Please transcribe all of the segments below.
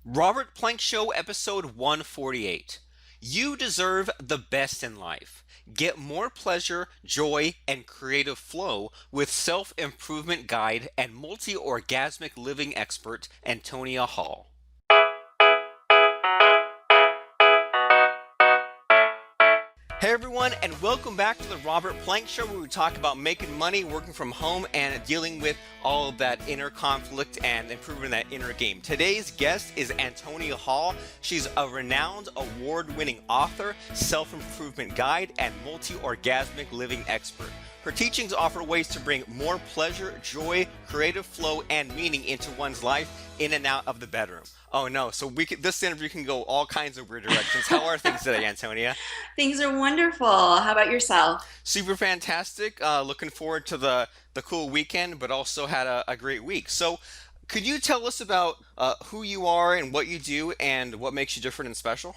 Robert Plank Show, episode 148. You deserve the best in life. Get more pleasure, joy, and creative flow with self improvement guide and multi orgasmic living expert, Antonia Hall. Hey everyone, and welcome back to the Robert Plank Show, where we talk about making money, working from home, and dealing with all of that inner conflict and improving that inner game. Today's guest is Antonia Hall. She's a renowned award-winning author, self-improvement guide, and multi-orgasmic living expert. Her teachings offer ways to bring more pleasure, joy, creative flow, and meaning into one's life in and out of the bedroom. Oh no, so this interview can go all kinds of weird directions. How are things today, Antonia? Things are wonderful. How about yourself? Super fantastic. Looking forward to the cool weekend, but also had a great week. So, could you tell us about who you are and what you do and what makes you different and special?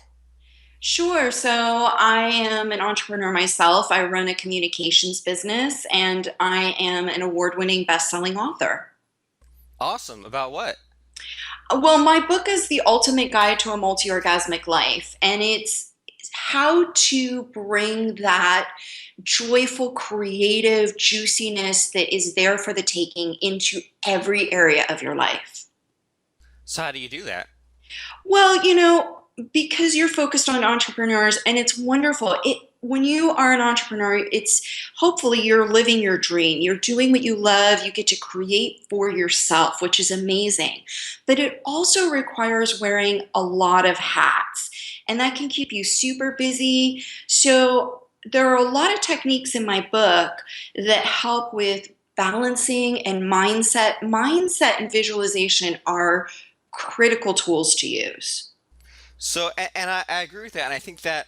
Sure. So I am an entrepreneur myself. I run a communications business and I am an award-winning best-selling author. Awesome. About what? Well, my book is The Ultimate Guide to a Multi-Orgasmic Life, and it's how to bring that joyful, creative juiciness that is there for the taking into every area of your life. So, how do you do that? Well, because you're focused on entrepreneurs and it's wonderful. When you are an entrepreneur, it's hopefully you're living your dream. You're doing what you love. You get to create for yourself, which is amazing. But it also requires wearing a lot of hats, and that can keep you super busy. So there are a lot of techniques in my book that help with balancing and mindset. Mindset and visualization are critical tools to use. So, and I agree with that, and I think that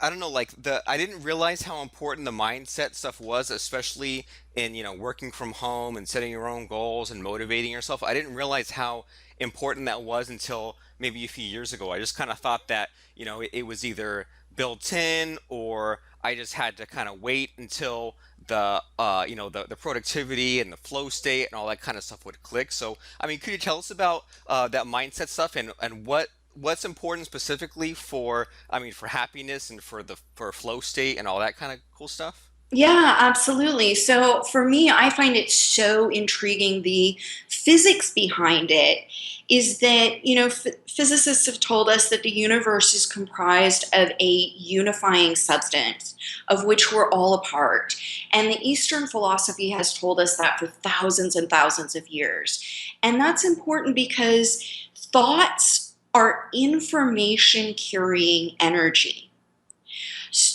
I don't know, like I didn't realize how important the mindset stuff was, especially in, working from home and setting your own goals and motivating yourself. I didn't realize how important that was until maybe a few years ago. I just kind of thought that, it was either built in or I just had to kind of wait until the productivity and the flow state and all that kind of stuff would click. So, I mean, could you tell us about that mindset stuff and what's important specifically for, I mean, for happiness and for flow state and all that kind of cool stuff? Yeah, absolutely. So for me, I find it so intriguing. The physics behind it is that, physicists have told us that the universe is comprised of a unifying substance of which we're all a part. And the Eastern philosophy has told us that for thousands and thousands of years. And that's important because thoughts are information carrying energy.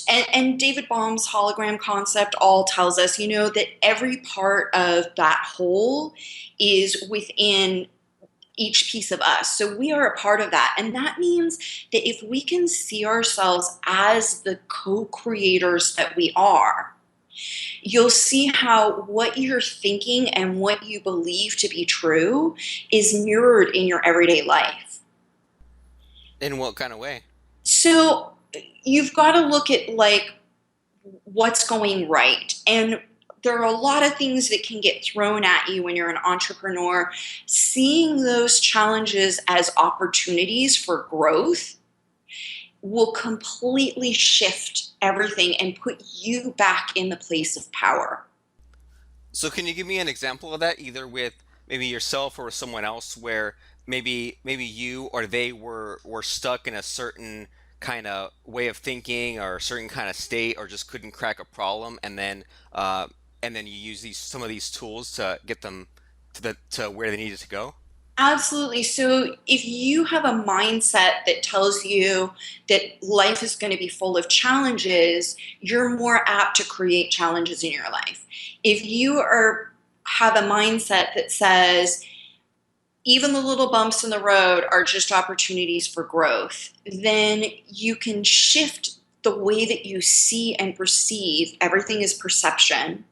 And David Bohm's hologram concept all tells us, that every part of that whole is within each piece of us. So we are a part of that. And that means that if we can see ourselves as the co creators that we are, you'll see how what you're thinking and what you believe to be true is mirrored in your everyday life. In what kind of way? So you've got to look at like what's going right. And there are a lot of things that can get thrown at you when you're an entrepreneur. Seeing those challenges as opportunities for growth will completely shift everything and put you back in the place of power. So can you give me an example of that, either with maybe yourself or someone else, where maybe you or they were stuck in a certain kind of way of thinking or a certain kind of state, or just couldn't crack a problem, and then you use these some of these tools to get them to where they needed to go? Absolutely. So if you have a mindset that tells you that life is going to be full of challenges, you're more apt to create challenges in your life. If you are have a mindset that says even the little bumps in the road are just opportunities for growth, then you can shift the way that you see and perceive. Everything is perception.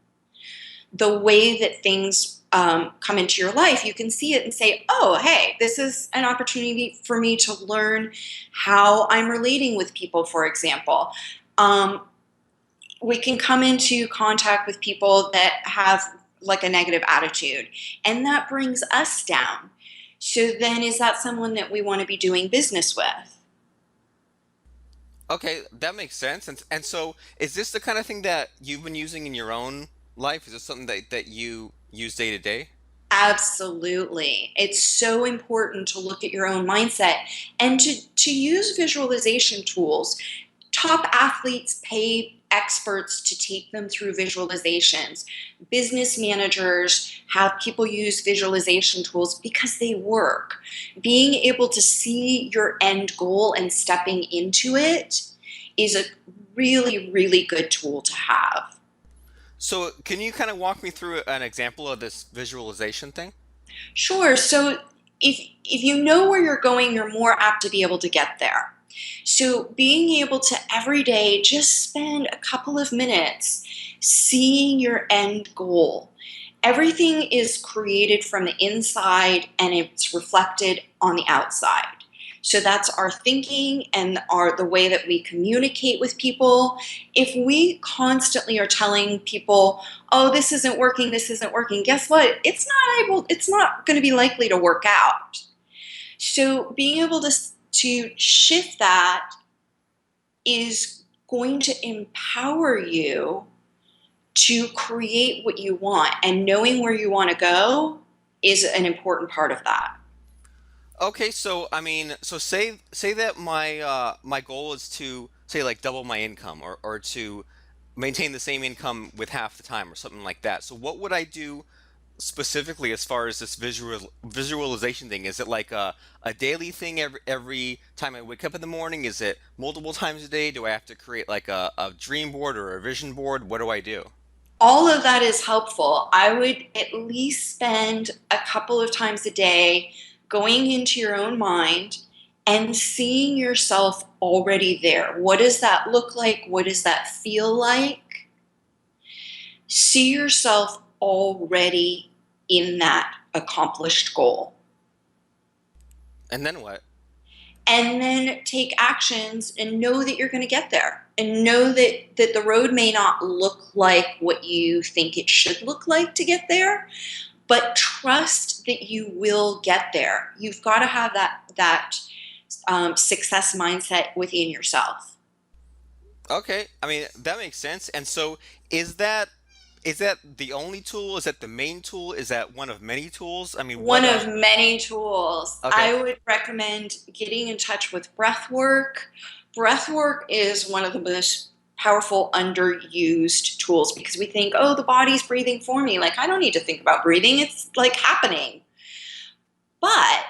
The way that things come into your life, you can see it and say, oh, hey, this is an opportunity for me to learn how I'm relating with people, for example. Um, we can come into contact with people that have like a negative attitude, and that brings us down. So then is that someone that we want to be doing business with? Okay, that makes sense. And so is this the kind of thing that you've been using in your own life? Is this something that you use day to day? Absolutely. It's so important to look at your own mindset and to use visualization tools. Top athletes pay experts to take them through visualizations. Business managers have people use visualization tools because they work. Being able to see your end goal and stepping into it is a really, really good tool to have. So can you kind of walk me through an example of this visualization thing? Sure. So if you know where you're going, you're more apt to be able to get there. So being able to every day just spend a couple of minutes seeing your end goal. Everything is created from the inside and it's reflected on the outside. So that's our thinking and our the way that we communicate with people. If we constantly are telling people, "Oh, this isn't working," guess what? It's not going to be likely to work out. So being able to shift that is going to empower you to create what you want, and knowing where you want to go is an important part of that. Okay, so I mean, so say that my goal is to say like double my income or to maintain the same income with half the time or something like that. So what would I do specifically as far as this visualization thing? Is it like a daily thing every time I wake up in the morning? Is it multiple times a day? Do I have to create like a dream board or a vision board? What do I do? All of that is helpful. I would at least spend a couple of times a day going into your own mind and seeing yourself already there. What does that look like? What does that feel like? See yourself already in that accomplished goal. And then what? And then take actions and know that you're going to get there, and know that the road may not look like what you think it should look like to get there, but trust that you will get there. You've got to have that success mindset within yourself. Okay, I mean that makes sense. And so is that is that the only tool? Is that the main tool? Is that one of many tools? I mean, One of many tools. okay. I would recommend getting in touch with breath work. Breath work is one of the most powerful underused tools because we think, oh, the body's breathing for me. Like, I don't need to think about breathing, it's like happening. But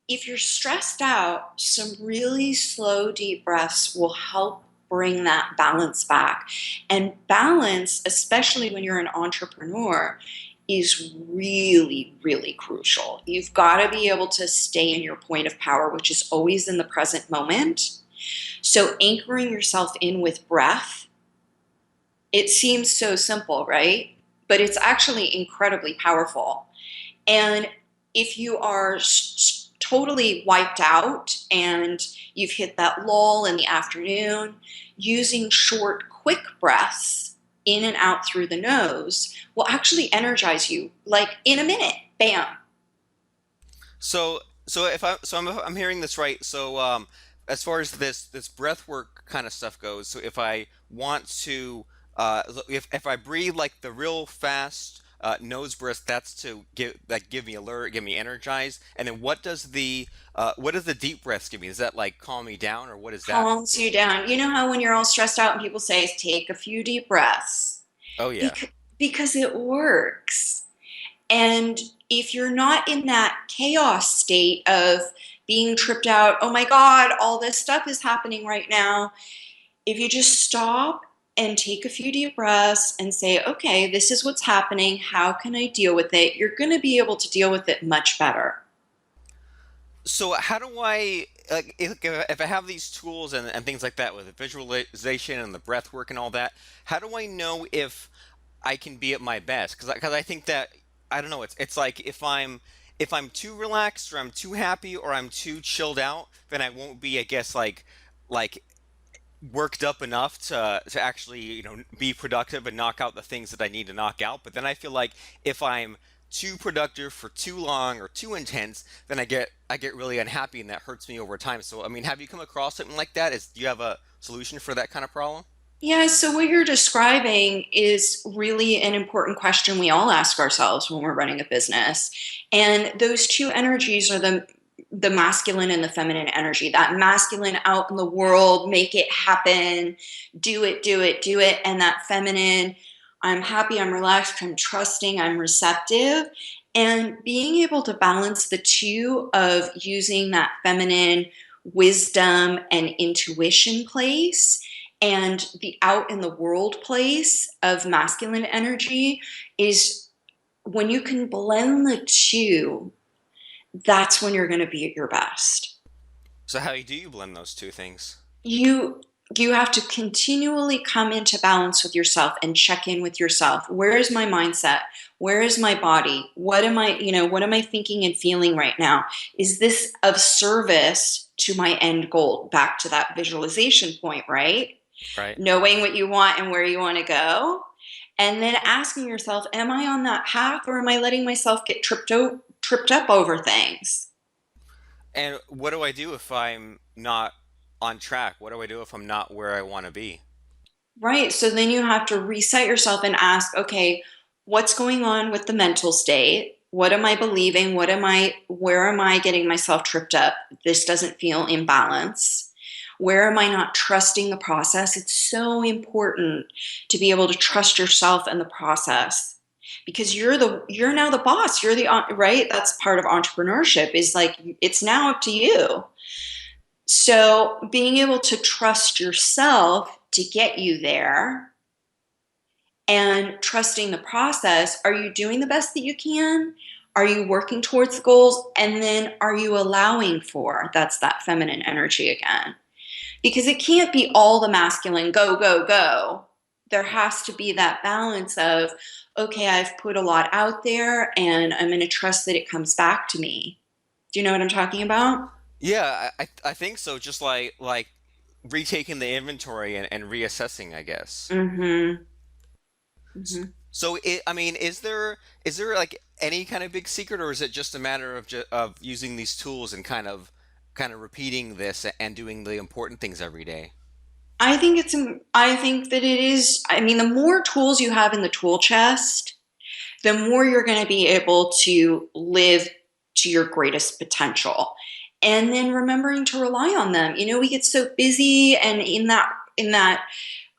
if you're stressed out, some really slow, deep breaths will help bring that balance back. And balance, especially when you're an entrepreneur, is really, really crucial. You've got to be able to stay in your point of power, which is always in the present moment. So, anchoring yourself in with breath, it seems so simple, right? But it's actually incredibly powerful. And if you are totally wiped out and you've hit that lull in the afternoon, using short, quick breaths in and out through the nose will actually energize you like in a minute. Bam. So I'm hearing this right. So as far as this breath work kind of stuff goes, so if I want to if I breathe like the real fast nose breath, that's to give me alert, give me energized. And then what does the deep breaths give me? Does that like calm me down or what is that? Calms you down. You know how when you're all stressed out and people say, take a few deep breaths? Oh yeah. Because it works. And if you're not in that chaos state of being tripped out, oh my God, all this stuff is happening right now. If you just stop and take a few deep breaths and say, okay, this is what's happening. How can I deal with it? You're going to be able to deal with it much better. So how do I like if I have these tools and things like that with the visualization and the breath work and all that, how do I know if I can be at my best? Because I think that I don't know. It's like if I'm too relaxed or I'm too happy or I'm too chilled out, then I won't be, I guess, like worked up enough to actually be productive and knock out the things that I need to knock out. But then I feel like if I'm too productive for too long or too intense, then I get really unhappy and that hurts me over time. So I mean, have you come across something like that? Do you have a solution for that kind of problem? Yeah, so what you're describing is really an important question we all ask ourselves when we're running a business. And those two energies are the masculine and the feminine energy. That masculine out in the world, make it happen, do it, do it, do it. And that feminine, I'm happy, I'm relaxed, I'm trusting, I'm receptive. And being able to balance the two of using that feminine wisdom and intuition place and the out in the world place of masculine energy is when you can blend the two, that's when you're going to be at your best. So how do you blend those two things? You you have to continually come into balance with yourself and check in with yourself. Where is my mindset? Where is my body? What am I thinking and feeling right now? Is this of service to my end goal? Back to that visualization point, right? Right. Knowing what you want and where you want to go, and then asking yourself, am I on that path, or am I letting myself get tripped up over things? And what do I do if I'm not on track? What do I do if I'm not where I want to be? Right. So then you have to reset yourself and ask, okay, what's going on with the mental state? What am I believing? Where am I getting myself tripped up? This doesn't feel in balance. Where am I not trusting the process? It's so important to be able to trust yourself and the process, because you're now the boss. You're the right. That's part of entrepreneurship, is like it's now up to you. So being able to trust yourself to get you there and trusting the process. Are you doing the best that you can? Are you working towards the goals? And then are you allowing for, that's that feminine energy again? Because it can't be all the masculine go, go, go. There has to be that balance of, okay, I've put a lot out there and I'm going to trust that it comes back to me. Do you know what I'm talking about? Yeah, I think so. Just like retaking the inventory and reassessing, I guess. Mm-hmm. S- Mm-hmm. So I mean, is there like any kind of big secret, or is it just a matter of using these tools and kind of repeating this and doing the important things every day? I think that it is, I mean, the more tools you have in the tool chest, the more you're going to be able to live to your greatest potential. And then remembering to rely on them. We get so busy and in that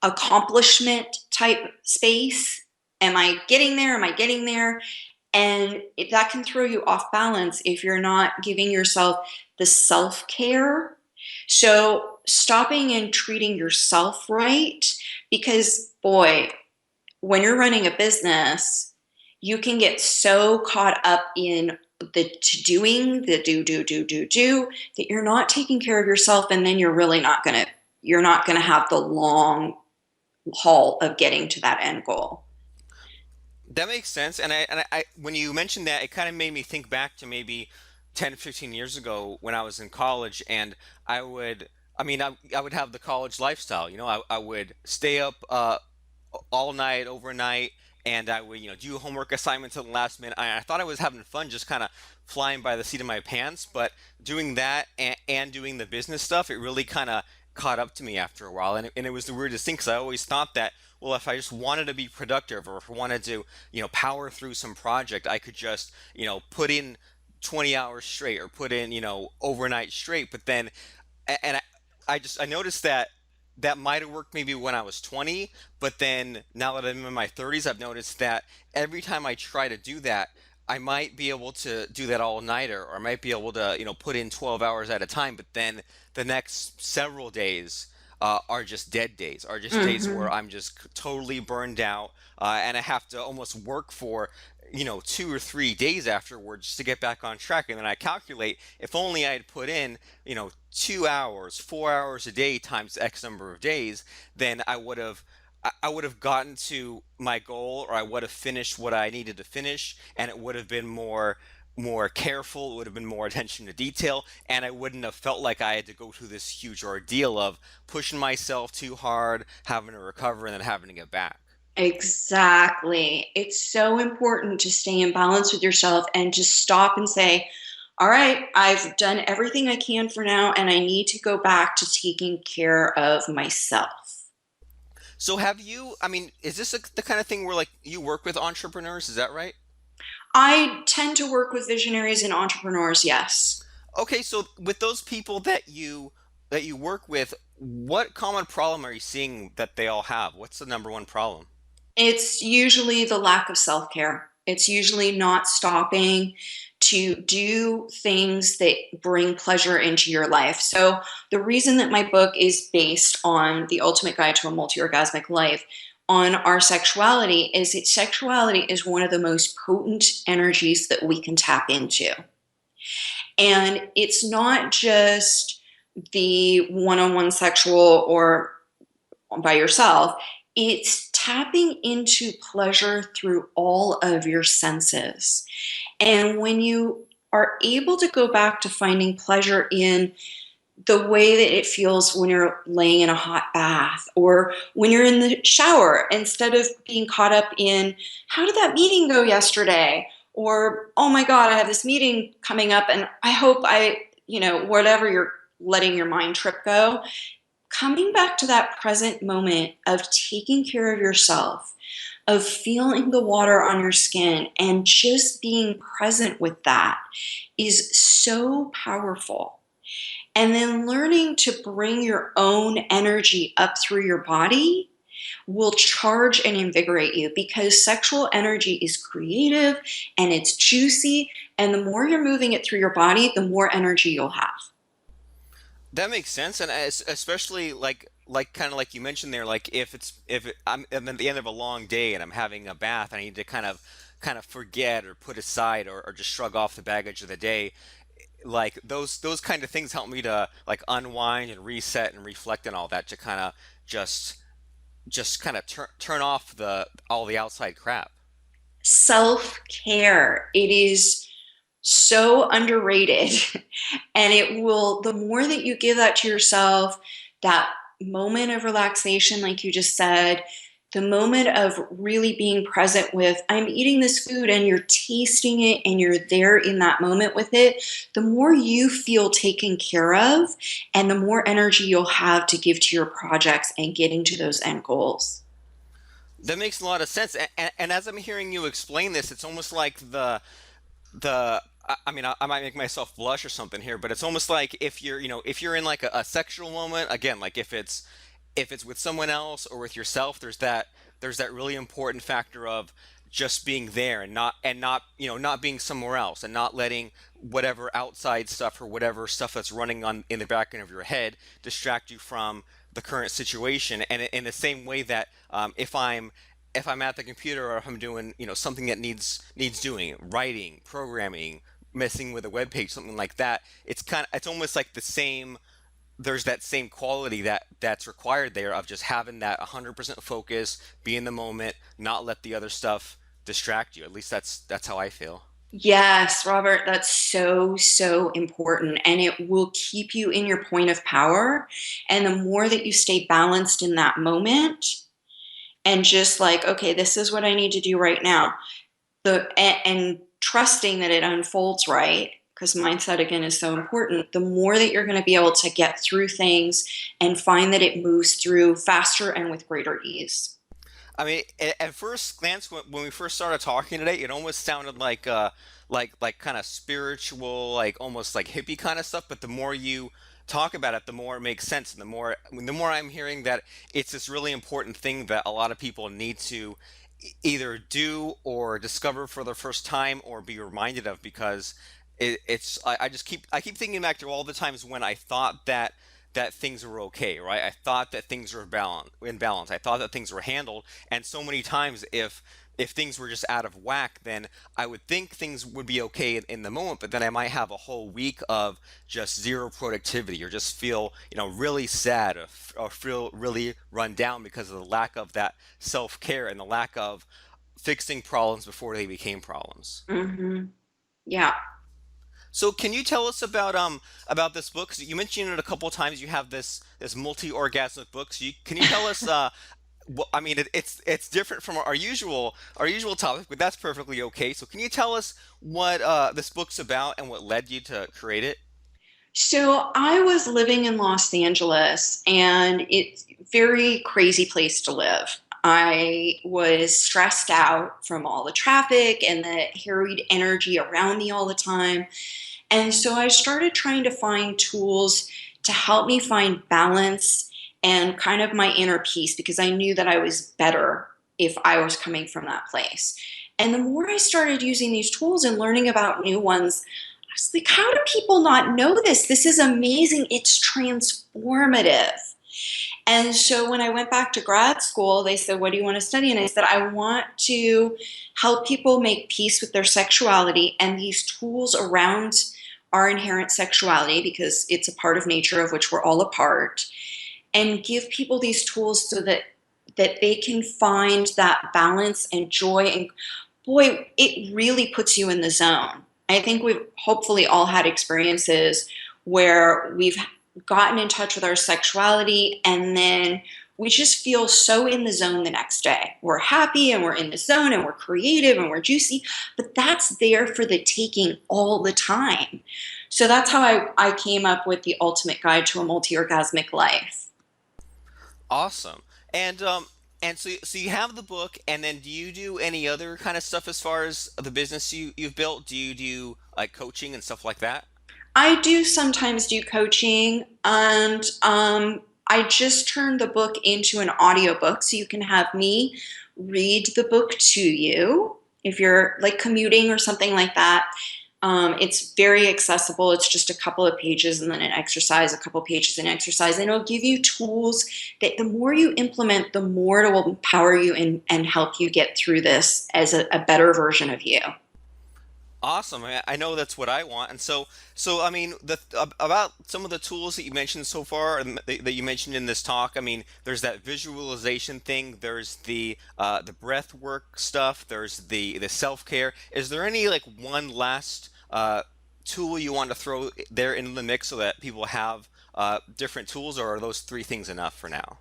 accomplishment type space. Am I getting there? Am I getting there? And that can throw you off balance if you're not giving yourself the self care. So, stopping and treating yourself right, because boy, when you're running a business, you can get so caught up in the to doing, the do, that you're not taking care of yourself. And then you're not going to have the long haul of getting to that end goal. That makes sense. And when you mentioned that, it kind of made me think back to maybe 10, 15 years ago when I was in college, and I would have the college lifestyle. I would stay up all night, overnight, and I would, do homework assignments at the last minute. I thought I was having fun, just kind of flying by the seat of my pants. But doing that and doing the business stuff, it really kind of caught up to me after a while. And it was the weirdest thing because I always thought that, well, if I just wanted to be productive or if I wanted to, power through some project, I could just, put in 20 hours straight or put in, overnight straight. But then, and I noticed that that might have worked maybe when I was 20, but then now that I'm in my 30s, I've noticed that every time I try to do that, I might be able to do that all nighter, or I might be able to, put in 12 hours at a time, but then the next several days are just dead days, are just days Mm-hmm. where I'm just totally burned out, and I have to almost work for, 2 or 3 days afterwards to get back on track. And then I calculate if only I had put in, 2 hours, 4 hours a day times X number of days, then I would have gotten to my goal, or I would have finished what I needed to finish, and it would have been more careful, it would have been more attention to detail, and I wouldn't have felt like I had to go through this huge ordeal of pushing myself too hard, having to recover, and then having to get back. Exactly. It's so important to stay in balance with yourself and just stop and say, all right, I've done everything I can for now, and I need to go back to taking care of myself. So have you, I mean, is this the kind of thing where like you work with entrepreneurs? Is that right? I tend to work with visionaries and entrepreneurs, yes. Okay, so with those people that you work with, what common problem are you seeing that they all have? What's the number one problem? It's usually the lack of self care. It's usually not stopping to do things that bring pleasure into your life. So, the reason that my book is based on The Ultimate Guide to a Multi-Orgasmic Life on our sexuality is that sexuality is one of the most potent energies that we can tap into. And it's not just the one on one sexual or by yourself, it's tapping into pleasure through all of your senses. And when you are able to go back to finding pleasure in the way that it feels when you're laying in a hot bath or when you're in the shower, instead of being caught up in how did that meeting go yesterday? Or, oh my God, I have this meeting coming up and I hope whatever you're letting your mind trip go, coming back to that present moment of taking care of yourself, of feeling the water on your skin, and just being present with that is so powerful. And then learning to bring your own energy up through your body will charge and invigorate you because sexual energy is creative and it's juicy. And the more you're moving it through your body, the more energy you'll have. That makes sense, and especially like kind of like you mentioned there, like I'm at the end of a long day and I'm having a bath, I need to kind of forget or put aside or just shrug off the baggage of the day. Like those kind of things help me to like unwind and reset and reflect and all that to kind of just just kind of turn off the all the outside crap. Self care. It is so underrated. And it will, the more that you give that to yourself, that moment of relaxation, like you just said, the moment of really being present with, I'm eating this food and you're tasting it and you're there in that moment with it, the more you feel taken care of and the more energy you'll have to give to your projects and getting to those end goals. That makes a lot of sense. And as I'm hearing you explain this, it's almost like I mean, I might make myself blush or something here, but it's almost like if you're, you know, if you're in like a sexual moment, again, like if it's with someone else or with yourself, there's that really important factor of just being there and not, you know, not being somewhere else and not letting whatever outside stuff or whatever stuff that's running on in the back end of your head distract you from the current situation. And in the same way that if I'm at the computer or if I'm doing, you know, something that needs doing, writing, programming, messing with a web page, something like that, it's almost like the same. There's that same quality that's required there of just having that 100% focus, be in the moment, not let the other stuff distract you. At least that's how I feel. Yes, Robert, that's so, so important. And it will keep you in your point of power. And the more that you stay balanced in that moment and just like, okay, this is what I need to do right now, and trusting that it unfolds right, because mindset again is so important, the more that you're going to be able to get through things and find that it moves through faster and with greater ease. I mean, at first glance, when we first started talking today, it almost sounded like kind of spiritual, like almost like hippie kind of stuff. But the more you talk about it, the more it makes sense, and the more I'm hearing that it's this really important thing that a lot of people need to either do or discover for the first time or be reminded of because I just I keep thinking back to all the times when I thought that things were okay, right? I thought that things were in balance. I thought that things were handled, and so many times if things were just out of whack, then I would think things would be okay in the moment, but then I might have a whole week of just zero productivity or just feel, you know, really sad or feel really run down because of the lack of that self-care and the lack of fixing problems before they became problems. Hmm. Yeah. So can you tell us about this book? 'Cause you mentioned it a couple of times. You have this multi-orgasmic book. Can you tell us Well, I mean, it's different from our usual topic, but that's perfectly okay. So, can you tell us what this book's about and what led you to create it? So I was living in Los Angeles, and it's a very crazy place to live. I was stressed out from all the traffic and the harried energy around me all the time. And so I started trying to find tools to help me find balance and kind of my inner peace, because I knew that I was better if I was coming from that place. And the more I started using these tools and learning about new ones, I was like, how do people not know this? This is amazing. It's transformative. And so when I went back to grad school, they said, what do you want to study? And I said, I want to help people make peace with their sexuality and these tools around our inherent sexuality, because it's a part of nature of which we're all a part, and give people these tools so that they can find that balance and joy. And boy, it really puts you in the zone. I think we've hopefully all had experiences where we've gotten in touch with our sexuality, and then we just feel so in the zone the next day. We're happy and we're in the zone and we're creative and we're juicy, but that's there for the taking all the time. So that's how I came up with the ultimate guide to a multi-orgasmic life. Awesome. And so you have the book, and then do you do any other kind of stuff as far as the business you've built? Do you do like coaching and stuff like that? I do sometimes do coaching, and I just turned the book into an audiobook, so you can have me read the book to you if you're like commuting or something like that. It's very accessible. It's just a couple of pages and then an exercise, a couple of pages and exercise, and it'll give you tools that the more you implement, the more it will empower you and help you get through this as a better version of you. Awesome. I know that's what I want. And so I mean, about some of the tools that you mentioned so far, and that you mentioned in this talk. I mean, there's that visualization thing. There's the breath work stuff. There's the self care. Is there any like one last tool you want to throw there in the mix so that people have different tools, or are those three things enough for now?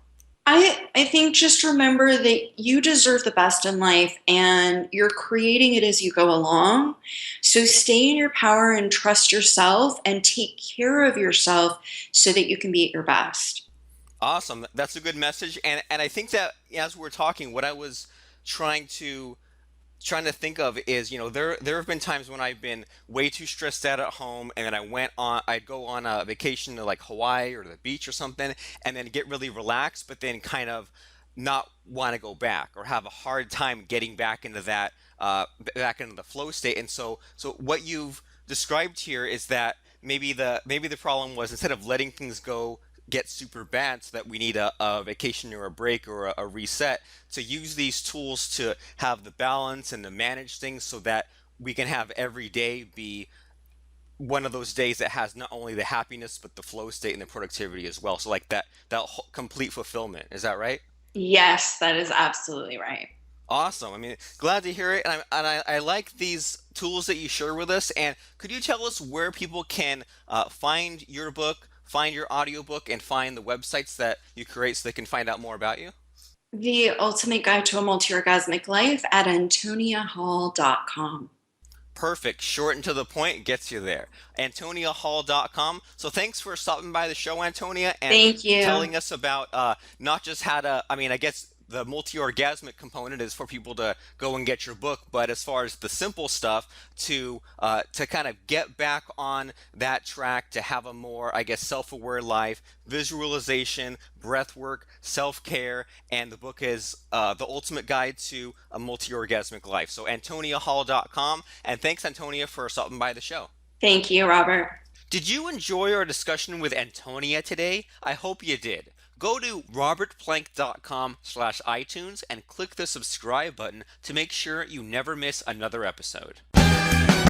I think just remember that you deserve the best in life and you're creating it as you go along. So stay in your power and trust yourself and take care of yourself so that you can be at your best. Awesome. That's a good message. And I think that as we're talking, what I was trying to trying to think of is, there have been times when I've been way too stressed out at home, and then I'd go on a vacation to like Hawaii or the beach or something, and then get really relaxed, but then kind of not want to go back or have a hard time getting back into the flow state. And so what you've described here is that maybe the problem was, instead of letting things go get super bad so that we need a vacation or a break or a reset, to use these tools to have the balance and to manage things so that we can have every day be one of those days that has not only the happiness but the flow state and the productivity as well. So like that whole complete fulfillment. Is that right? Yes, that is absolutely right. Awesome. I mean, glad to hear it. And I like these tools that you share with us. And could you tell us where people can find your book, find your audiobook, and find the websites that you create so they can find out more about you? The Ultimate Guide to a Multi-Orgasmic Life at antoniahall.com. Perfect. Short and to the point gets you there. AntoniaHall.com. So thanks for stopping by the show, Antonia, and Thank you. telling us about not just how to, I mean, I guess the multi-orgasmic component is for people to go and get your book, but as far as the simple stuff, to kind of get back on that track, to have a more, I guess, self-aware life, visualization, breath work, self-care, and the book is The Ultimate Guide to a Multi-Orgasmic Life. So AntoniaHall.com, and thanks, Antonia, for stopping by the show. Thank you, Robert. Did you enjoy our discussion with Antonia today? I hope you did. Go to robertplank.com/iTunes and click the subscribe button to make sure you never miss another episode.